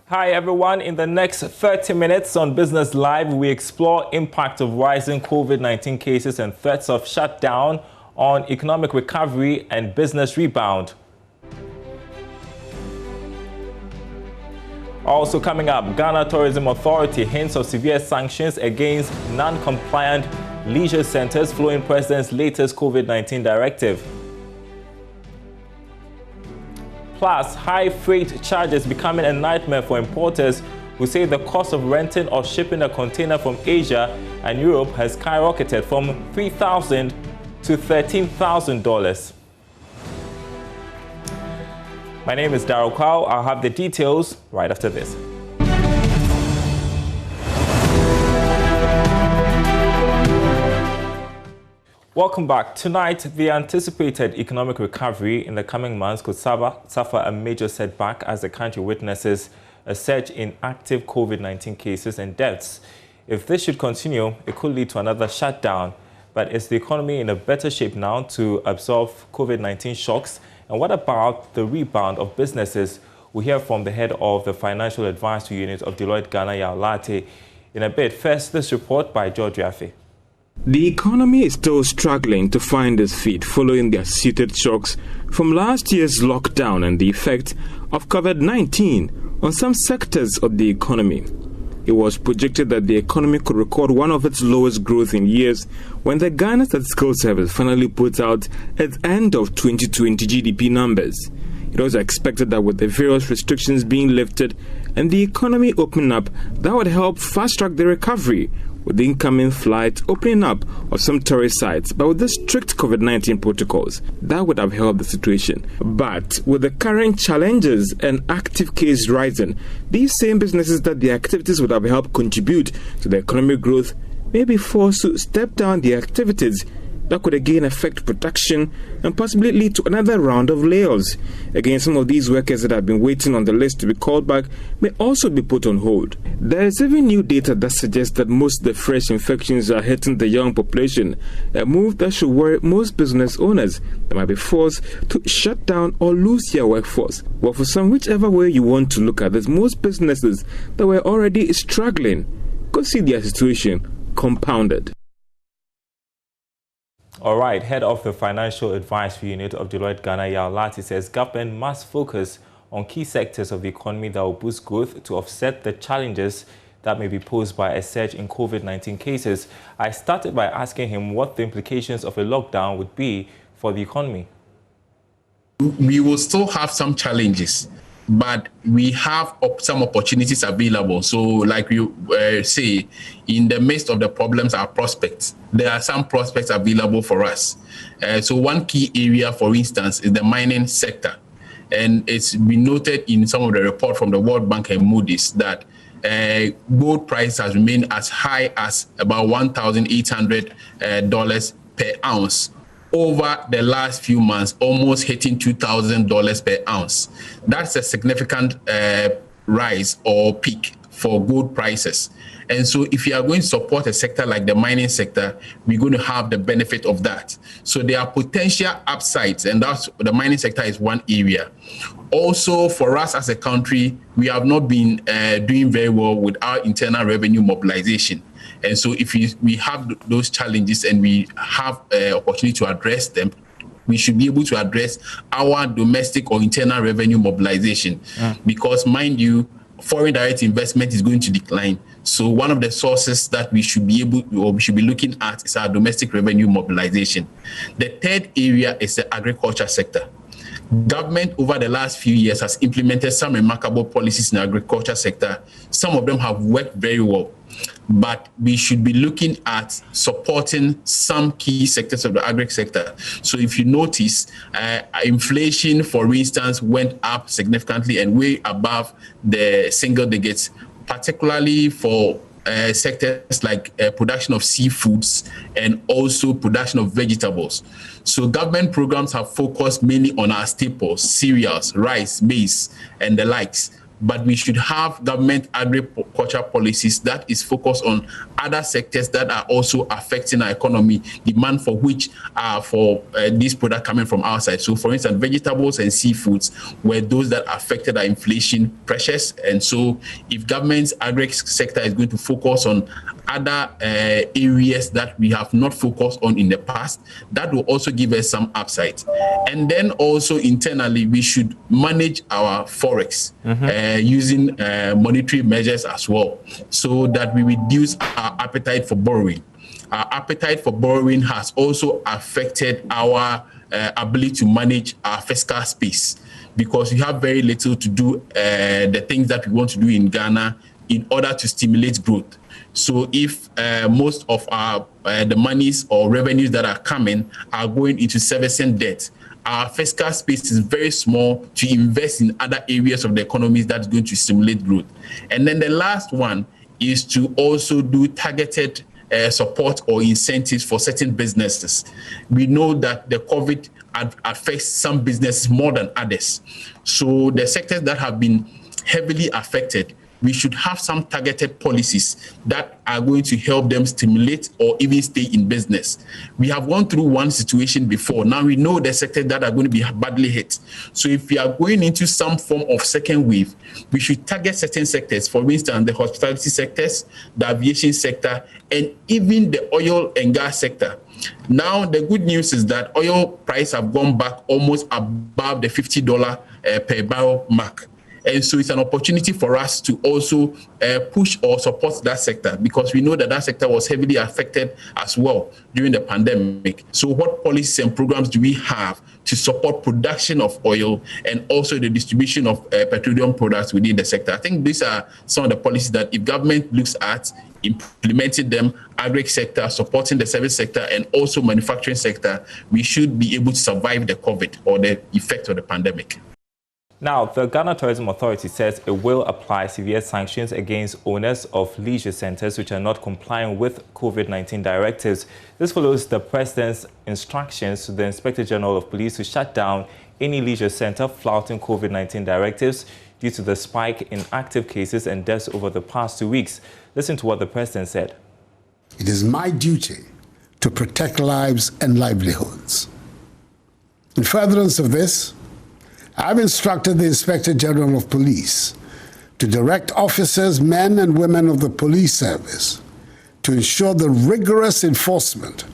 Hi everyone, in the next 30 minutes on Business Live, we explore impact of rising COVID-19 cases and threats of shutdown on economic recovery and business rebound. Also coming up, Ghana Tourism Authority hints of severe sanctions against non-compliant leisure centers following President's latest COVID-19 directive. Plus, high freight charges becoming a nightmare for importers who say the cost of renting or shipping a container from Asia and Europe has skyrocketed from $3,000 to $13,000. My name is Darryl Kwao. I'll have the details right after this. Welcome back. Tonight, the anticipated economic recovery in the coming months could suffer a major setback as the country witnesses a surge in active COVID-19 cases and deaths. If this should continue, it could lead to another shutdown. But is the economy in a better shape now to absorb COVID-19 shocks? And what about the rebound of businesses? We hear from the head of the Financial Advisory Unit of Deloitte Ghana, LARTEY, in a bit. First, this report by JoyNews. The economy is still struggling to find its feet following the associated shocks from last year's lockdown and the effect of COVID-19 on some sectors of the economy. It was projected that the economy could record one of its lowest growth in years when the Ghana Statistical Service finally put out its end of 2020 GDP numbers. It was expected that with the various restrictions being lifted and the economy opening up, that would help fast-track the recovery, with the incoming flights opening up of some tourist sites. But with the strict COVID-19 protocols, that would have helped the situation. But with the current challenges and active case rising, these same businesses that the activities would have helped contribute to the economic growth may be forced to step down the activities. That could again affect production and possibly lead to another round of layoffs. Again, some of these workers that have been waiting on the list to be called back may also be put on hold. There is even new data that suggests that most of the fresh infections are hitting the young population, a move that should worry most business owners that might be forced to shut down or lose their workforce. Well, for some, whichever way you want to look at this, most businesses that were already struggling could see their situation compounded. All right, head of the Financial Advisory Unit of Deloitte Ghana, LARTEY, says government must focus on key sectors of the economy that will boost growth to offset the challenges that may be posed by a surge in COVID-19 cases. I started by asking him what the implications of a lockdown would be for the economy. We will still have some challenges, but we have some opportunities available. So like you say, in the midst of the problems are prospects. There are some prospects available for us. So one key area, for instance, is the mining sector. And it's been noted in some of the report from the World Bank and Moody's that gold price has remained as high as about $1,800 per ounce over the last few months, almost hitting $2,000 per ounce. That's a significant rise or peak for gold prices. And so if you are going to support a sector like the mining sector, we're going to have the benefit of that. So there are potential upsides, and that's the mining sector is one area. Also, for us as a country, we have not been doing very well with our internal revenue mobilization. And so if we have those challenges and we have an opportunity to address them, we should be able to address our domestic or internal revenue mobilization. Because, mind you, foreign direct investment is going to decline. So one of the sources that we should be looking at is our domestic revenue mobilization. The third area is the agriculture sector. Government over the last few years has implemented some remarkable policies in the agriculture sector. Some of them have worked very well, but we should be looking at supporting some key sectors of the agri sector. So if you notice, inflation, for instance, went up significantly and way above the single digits, particularly for sectors like production of seafoods and also production of vegetables. So government programs have focused mainly on our staples, cereals, rice, maize, and the likes. but we should have government agriculture policies that is focused on other sectors that are also affecting our economy, demand for which are for these products coming from outside. So, for instance, vegetables and seafoods were those that affected our inflation pressures. And so, if government's agri sector is going to focus on other areas that we have not focused on in the past, that will also give us some upside. And then also internally, we should manage our forex using monetary measures as well, so that we reduce our appetite for borrowing. Our appetite for borrowing has also affected our ability to manage our fiscal space, because we have very little to do the things that we want to do in Ghana in order to stimulate growth. So if most of our the monies or revenues that are coming are going into servicing debt, our fiscal space is very small to invest in other areas of the economy that's going to stimulate growth. And then the last one is to also do targeted support or incentives for certain businesses. We know that the COVID affects some businesses more than others. So the sectors that have been heavily affected, we should have some targeted policies that are going to help them stimulate or even stay in business. We have gone through one situation before. Now we know the sectors that are going to be badly hit. So if we are going into some form of second wave, we should target certain sectors, for instance, the hospitality sectors, the aviation sector, and even the oil and gas sector. Now, the good news is that oil prices have gone back almost above the $50 per barrel mark. And so it's an opportunity for us to also push or support that sector, because we know that that sector was heavily affected as well during the pandemic. So what policies and programs do we have to support production of oil and also the distribution of petroleum products within the sector? I think these are some of the policies that if government looks at implementing them, agri sector, supporting the service sector, and also manufacturing sector, we should be able to survive the COVID or the effect of the pandemic. Now, the Ghana Tourism Authority says it will apply severe sanctions against owners of leisure centers which are not complying with COVID-19 directives. This follows the President's instructions to the Inspector General of Police to shut down any leisure center flouting COVID-19 directives due to the spike in active cases and deaths over the past 2 weeks. Listen to what the President said. It is my duty to protect lives and livelihoods. In furtherance of this, I've instructed the Inspector General of Police to direct officers, men and women of the police service, to ensure the rigorous enforcement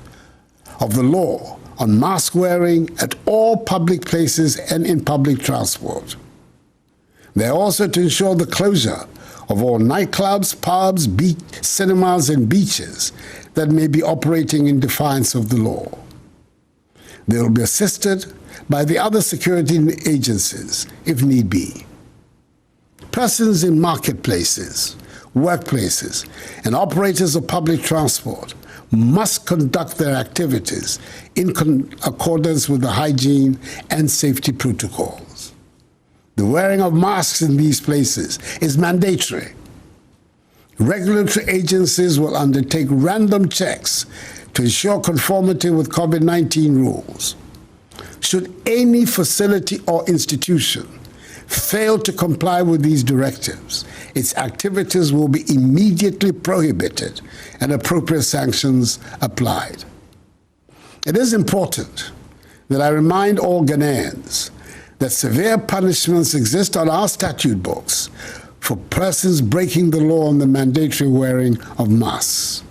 of the law on mask wearing at all public places and in public transport. They're also to ensure the closure of all nightclubs, pubs, cinemas and beaches that may be operating in defiance of the law. They will be assisted by the other security agencies, if need be. Persons in marketplaces, workplaces, and operators of public transport must conduct their activities in accordance with the hygiene and safety protocols. The wearing of masks in these places is mandatory. Regulatory agencies will undertake random checks to ensure conformity with COVID-19 rules. Should any facility or institution fail to comply with these directives, its activities will be immediately prohibited and appropriate sanctions applied. It is important that I remind all Ghanaians that severe punishments exist on our statute books for persons breaking the law on the mandatory wearing of masks.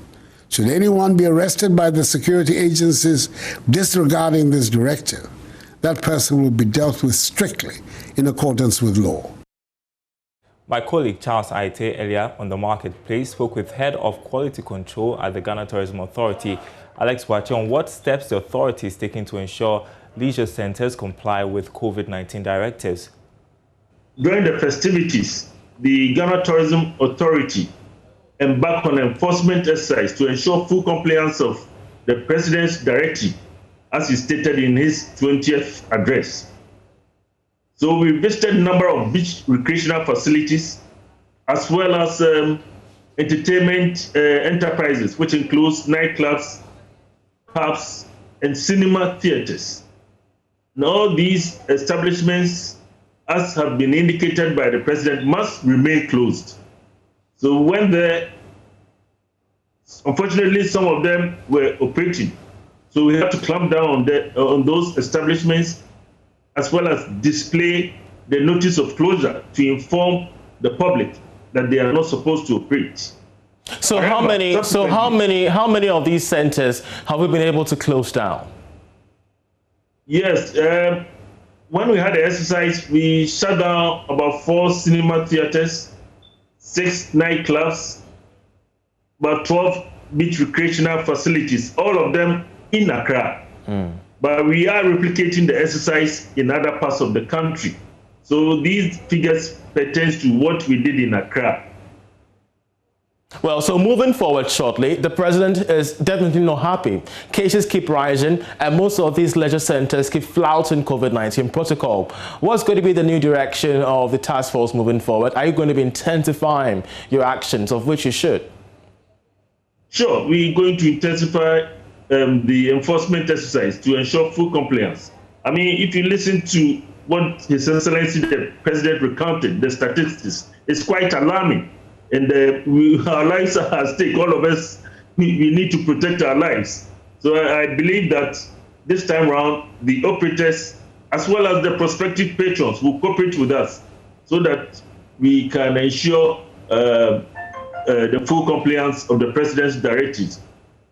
Should anyone be arrested by the security agencies disregarding this directive, that person will be dealt with strictly in accordance with law. My colleague Charles Aite earlier on the marketplace spoke with Head of Quality Control at the Ghana Tourism Authority, Alex Wachi, on what steps the authority is taking to ensure leisure centers comply with COVID-19 directives. During the festivities, the Ghana Tourism Authority embarked on an enforcement exercise to ensure full compliance of the President's directive, as he stated in his 20th address. So we visited a number of beach recreational facilities, as well as entertainment enterprises, which includes nightclubs, pubs, and cinema theaters. And all these establishments as have been indicated by the president, must remain closed. So when unfortunately, some of them were operating. So we have to clamp down on those establishments, as well as display the notice of closure to inform the public that they are not supposed to operate. So how many of these centers have we been able to close down? Yes, when we had the exercise, we shut down about 4 cinema theaters, 6 nightclubs, about 12 beach recreational facilities, all of them in Accra. But we are replicating the exercise in other parts of the country. So these figures pertain to what we did in Accra. Well, so moving forward shortly, the president is definitely not happy. Cases keep rising and most of these leisure centers keep flouting COVID-19 protocol. What's going to be the new direction of the task force moving forward? Are you going to be intensifying your actions, of which you should? Sure, we're going to intensify the enforcement exercise to ensure full compliance. I mean, if you listen to what His Excellency the President recounted, the statistics, it's quite alarming. And our lives are at stake. All of us, we need to protect our lives. So I believe that this time around, the operators, as well as the prospective patrons, will cooperate with us so that we can ensure the full compliance of the President's directives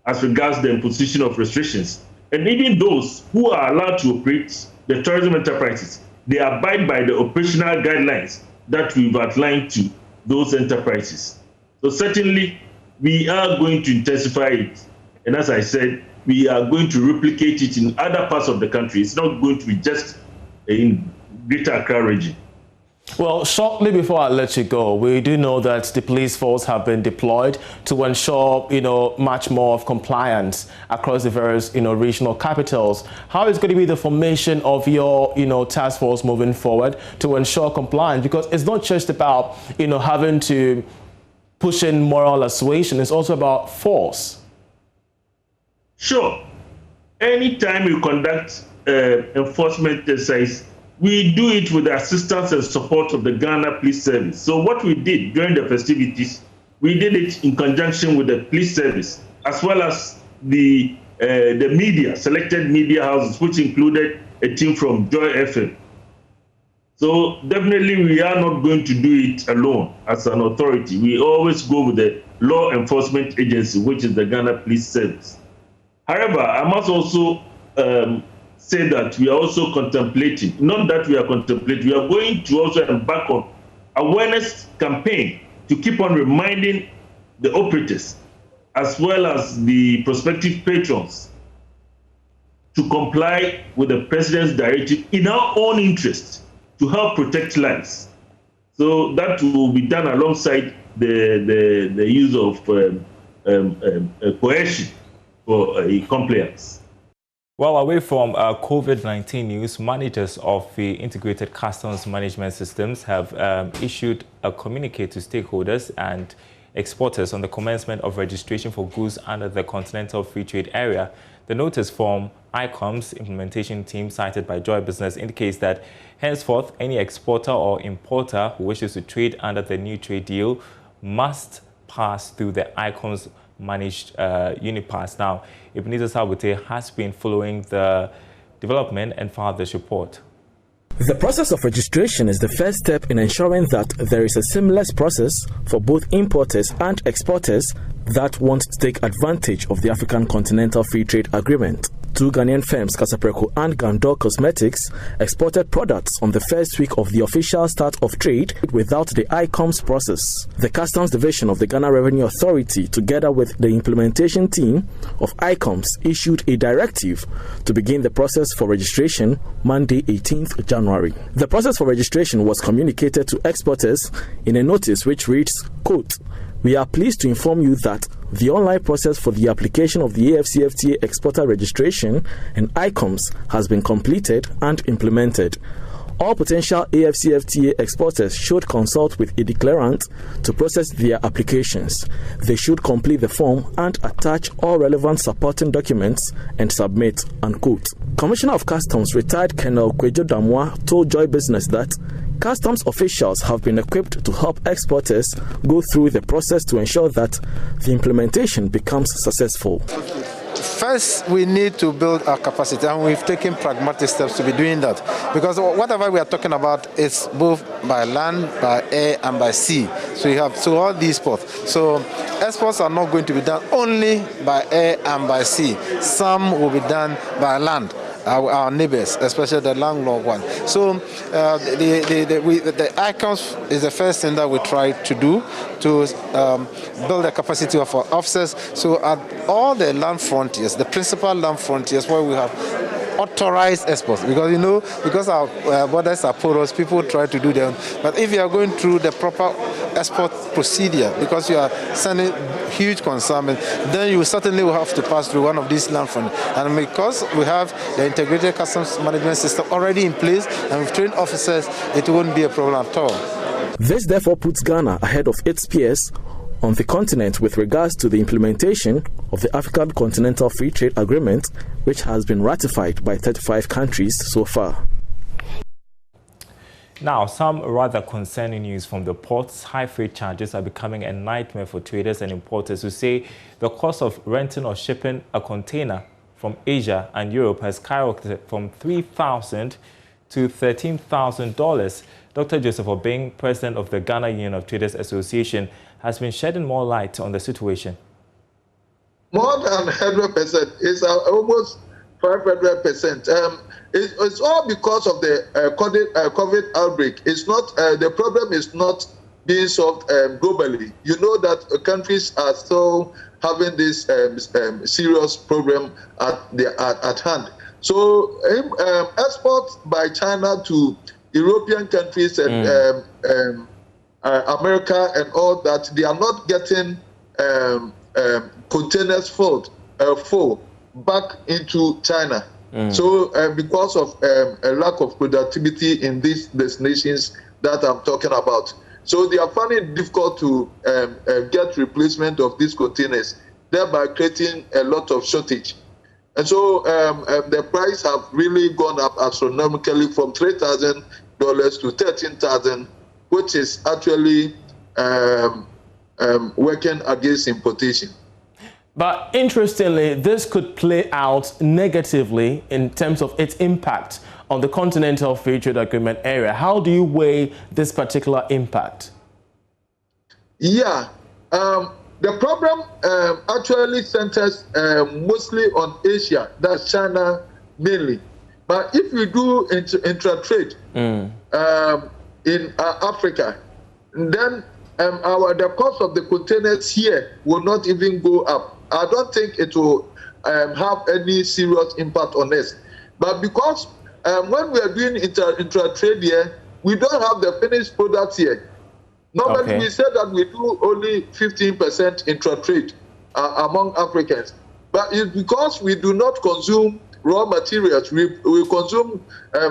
as regards the imposition of restrictions. And even those who are allowed to operate, the tourism enterprises, they abide by the operational guidelines that we've outlined to those enterprises. So certainly, we are going to intensify it. And as I said, we are going to replicate it in other parts of the country. It's not going to be just in Greater Accra region. Well, shortly before I let you go, we do know that the police force have been deployed to ensure, much more of compliance across the various, regional capitals. How is going to be the formation of your, task force moving forward to ensure compliance? Because it's not just about, having to push in moral assuasion. It's also about force. Sure. Anytime you conduct enforcement exercise, we do it with the assistance and support of the Ghana Police Service. So what we did during the festivities, we did it in conjunction with the police service, as well as the media, selected media houses, which included a team from Joy FM. So definitely we are not going to do it alone as an authority. We always go with the law enforcement agency, which is the Ghana Police Service. However, I must also say that we are also contemplating, not that we are contemplating, we are going to also embark on awareness campaign to keep on reminding the operators as well as the prospective patrons to comply with the President's directive in our own interest to help protect lives. So that will be done alongside the use of coercion for compliance. Well, away from COVID-19 news, managers of the Integrated Customs Management Systems have issued a communique to stakeholders and exporters on the commencement of registration for goods under the Continental Free Trade Area. The notice from ICOM's implementation team, cited by Joy Business, indicates that henceforth, any exporter or importer who wishes to trade under the new trade deal must pass through the ICOM's managed Unipass. Now, Ebenezer Sabute has been following the development and filed this report. The process of registration is the first step in ensuring that there is a seamless process for both importers and exporters that want to take advantage of the African Continental Free Trade Agreement. Two Ghanaian firms, Kasapreko and Gandor Cosmetics, exported products on the first week of the official start of trade without the ICOMS process. The Customs Division of the Ghana Revenue Authority, together with the implementation team of ICOMS, issued a directive to begin the process for registration Monday, 18th January. The process for registration was communicated to exporters in a notice which reads, quote, "We are pleased to inform you that the online process for the application of the AFCFTA exporter registration and ICOMS has been completed and implemented. All potential AFCFTA exporters should consult with a declarant to process their applications. They should complete the form and attach all relevant supporting documents and submit," unquote. Commissioner of Customs, retired Colonel DAMOAH, told Joy Business that Customs officials have been equipped to help exporters go through the process to ensure that the implementation becomes successful. First, we need to build our capacity, and we've taken pragmatic steps to be doing that. Because whatever we are talking about is both by land, by air, and by sea. So you have all these ports. So exports are not going to be done only by air and by sea. Some will be done by land. Our neighbors, especially the landlocked one. So the icons is the first thing that we try to do to build the capacity of our officers. So at all the land frontiers, the principal land frontiers where we have authorized exports, because our borders are porous, people try to do them. But if you are going through the proper export procedure, because you are sending huge consignment, then you certainly will have to pass through one of these land frontiers. And because we have the integrated customs management system already in place and we've trained officers, it won't be a problem at all. This therefore puts Ghana ahead of its peers on the continent with regards to the implementation of the African Continental Free Trade Agreement, which has been ratified by 35 countries so far. Now, some rather concerning news from the ports. High freight charges are becoming a nightmare for traders and importers who say the cost of renting or shipping a container from Asia and Europe has skyrocketed from $3,000 to $13,000. Dr. Joseph Obeng, president of the Ghana Union of Traders Association, has been shedding more light on the situation. More than 100%. It's almost 500%. It's all because of the COVID outbreak. It's not the problem is not being solved globally. You know that countries are still having this serious problem at hand. So exports by China to European countries and America and all that, they are not getting containers full back into China. So because of a lack of productivity in these destinations that I'm talking about. So they are finding it difficult to get replacement of these containers, thereby creating a lot of shortage. And so the price have really gone up astronomically from $3,000 to $13,000, which is actually working against importation. But interestingly, this could play out negatively in terms of its impact on the Continental Free Trade Agreement area. How do you weigh this particular impact? Yeah, the problem actually centers mostly on Asia, that's China mainly. But if we do intra-trade in Africa, then the cost of the containers here will not even go up. I don't think it will have any serious impact on us. But because when we are doing intra-trade here, we don't have the finished products here. Normally, we say that we do only 15% intra-trade among Africans. But it's because we do not consume raw materials. We consume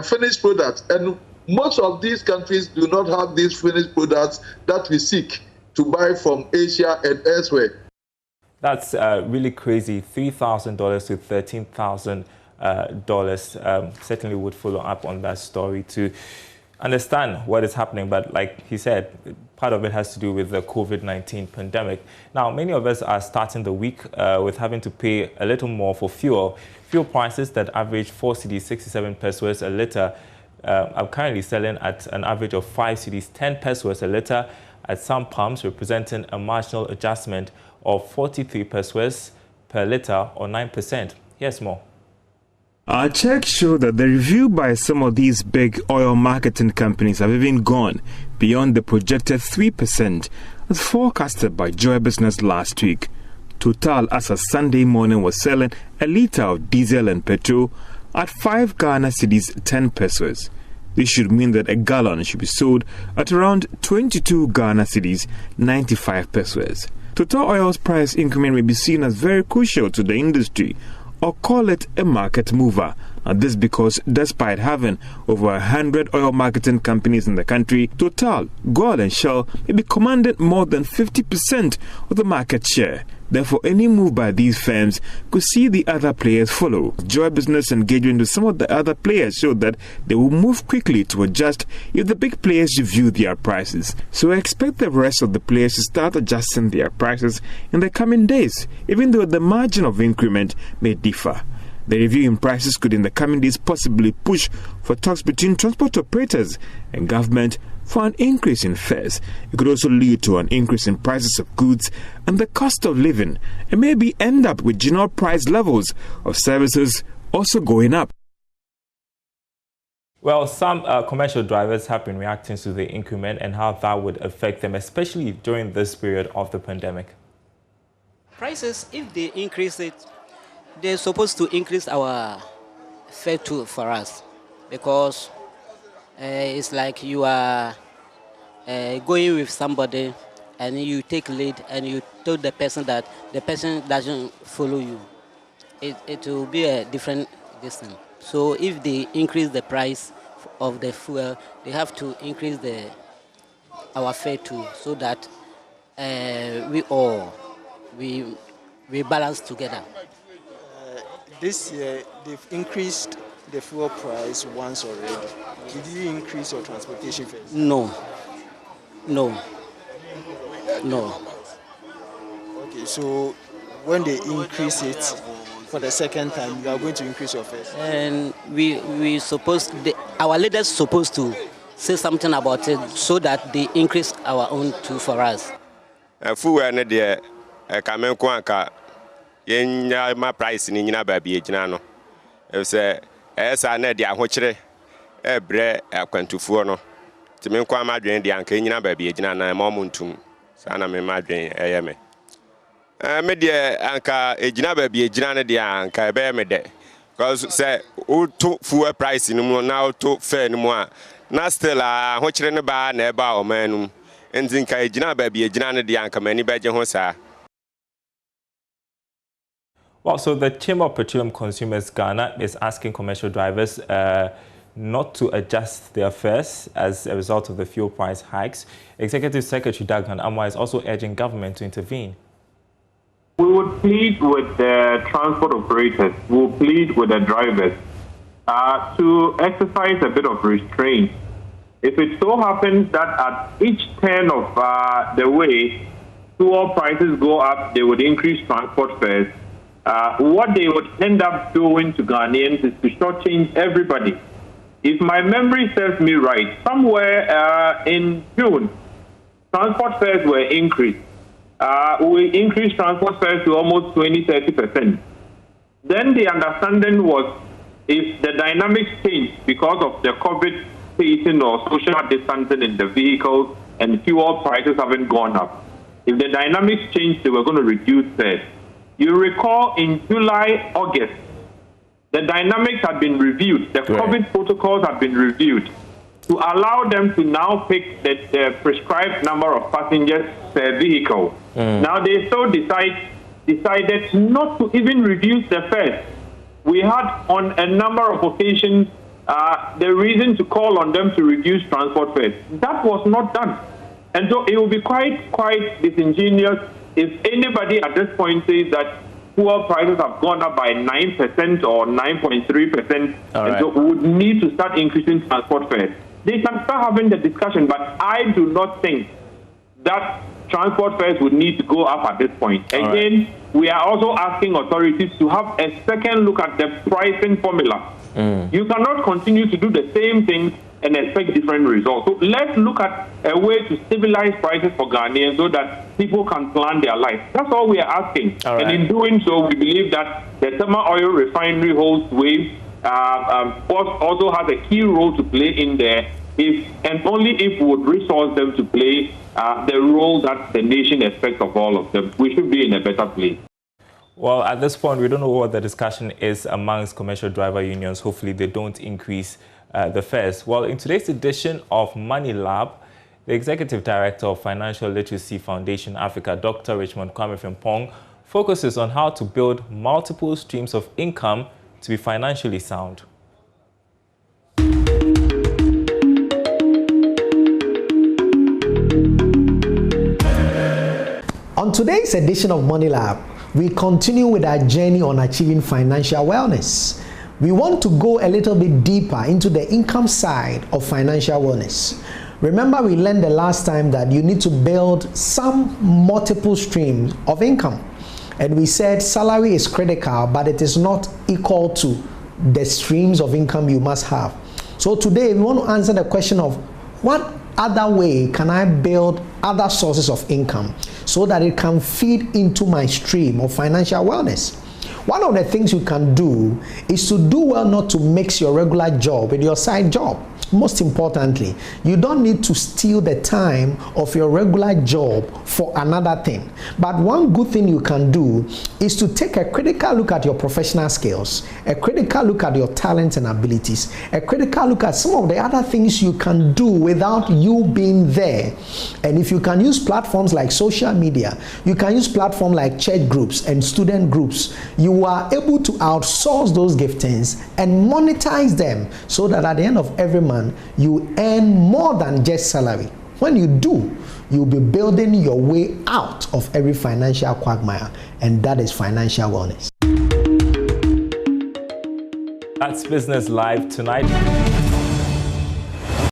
finished products. And most of these countries do not have these finished products that we seek to buy from Asia and elsewhere. That's really crazy. $3,000 to $13,000. Certainly would follow up on that story to understand what is happening. But like he said, part of it has to do with the COVID-19 pandemic. Now, many of us are starting the week with having to pay a little more for fuel. Fuel prices that average 4 cedis 67 pesos a litre are currently selling at an average of 5 cedis 10 pesos a litre at some pumps, representing a marginal adjustment of 43 pesos per litre or 9%. Here's more. Our checks show that the review by some of these big oil marketing companies have even gone beyond the projected 3% as forecasted by Joy Business last week. Total, as of Sunday morning, was selling a litre of diesel and petrol at 5 Ghana cedis 10 pesos. This should mean that a gallon should be sold at around 22 Ghana cedis 95 pesos. Total Oil's price increment may be seen as very crucial to the industry, or call it a market mover, And this because despite having over 100 oil marketing companies in the country, Total, Gold and Shell may be commanding more than 50% of the market share. Therefore, any move by these firms could see the other players follow. Joy Business engagement with some of the other players showed that they will move quickly to adjust if the big players review their prices. So expect the rest of the players to start adjusting their prices in the coming days, even though the margin of increment may differ. The review in prices could in the coming days possibly push for talks between transport operators and government for an increase in fares. It could also lead to an increase in prices of goods and the cost of living, and maybe end up with general price levels of services also going up. Well, some commercial drivers have been reacting to the increment and how that would affect them, especially during this period of the pandemic. Prices, if they increase it, they're supposed to increase our fare too for us, because it's like you are going with somebody and you take lead and you tell the person that the person doesn't follow you. It will be a different distance. So if they increase the price of the fuel, they have to increase our fare too, so that we balance together. This year, they've increased the fuel price once already. Did you increase your transportation fares? No. Okay, so when they increase it for the second time, you are going to increase your fares? And our leaders supposed to say something about it so that they increase our own too for us. My price in baby no. If say esa na dia hochire e bre akwantufuo no. Ti me kwa madwen dia anka nyina baby gina na momuntum. Sa na me madwen eyeme. Me dia anka egina baby gina na dia anka be me de. Because say to fuel price ni mu na to fare ni mu a na still hochire ne ba na e ba o manum. Enti nka egina baby gina na dia anka mani beje ho sa. Well, so the Chamber of Petroleum Consumers Ghana is asking commercial drivers not to adjust their fares as a result of the fuel price hikes. Executive Secretary DAMOAH is also urging government to intervene. We would plead with the transport operators, we will plead with the drivers to exercise a bit of restraint. If it so happens that at each turn of the way, fuel prices go up, they would increase transport fares. What they would end up doing to Ghanaians is to shortchange everybody. If my memory serves me right, somewhere in June, transport fares were increased. We increased transport fares to almost 20-30%. Then the understanding was if the dynamics changed because of the COVID pacing or social distancing in the vehicles and fuel prices haven't gone up, if the dynamics changed, they were going to reduce fares. You recall in July, August, the dynamics had been reviewed. The COVID protocols had been reviewed to allow them to now pick the prescribed number of passengers per vehicle. Now they still decided not to even reduce the fares. We had on a number of occasions the reason to call on them to reduce transport fares. That was not done. And so it will be quite disingenuous if anybody at this point says that fuel prices have gone up by 9% or 9.3%, and so we would need to start increasing transport fares. They can start having the discussion, but I do not think that transport fares would need to go up at this point. Again, we are also asking authorities to have a second look at the pricing formula. You cannot continue to do the same thing and expect different results. So let's look at a way to stabilize prices for Ghanaians so that people can plan their life. That's all we are asking. And in doing so, we believe that the Thermal Oil Refinery holds weight, also has a key role to play in there, and only if we would resource them to play the role that the nation expects of all of them, we should be in a better place. Well, at this point, we don't know what the discussion is amongst commercial driver unions. Hopefully, they don't increase the fares. Well, in today's edition of Money Lab, the Executive Director of Financial Literacy Foundation Africa, Dr. Richmond Kwame Frimpong, focuses on how to build multiple streams of income to be financially sound. today's edition of Money Lab, we continue with our journey on achieving financial wellness. We want to go a little bit deeper into the income side of financial wellness. Remember, we learned the last time that you need to build some multiple streams of income. And we said salary is critical, but it is not equal to the streams of income you must have. So today we want to answer the question of what other way can I build other sources of income so that it can feed into my stream of financial wellness. One of the things you can do is to do well not to mix your regular job with your side job. Most importantly, you don't need to steal the time of your regular job for another thing. But one good thing you can do is to take a critical look at your professional skills, a critical look at your talents and abilities, a critical look at some of the other things you can do without you being there. And if you can use platforms like social media, you can use platforms like church groups and student groups, you are able to outsource those giftings and monetize them so that at the end of every month, you earn more than just salary. When you do, you'll be building your way out of every financial quagmire, and that is financial wellness. That's Business Live tonight.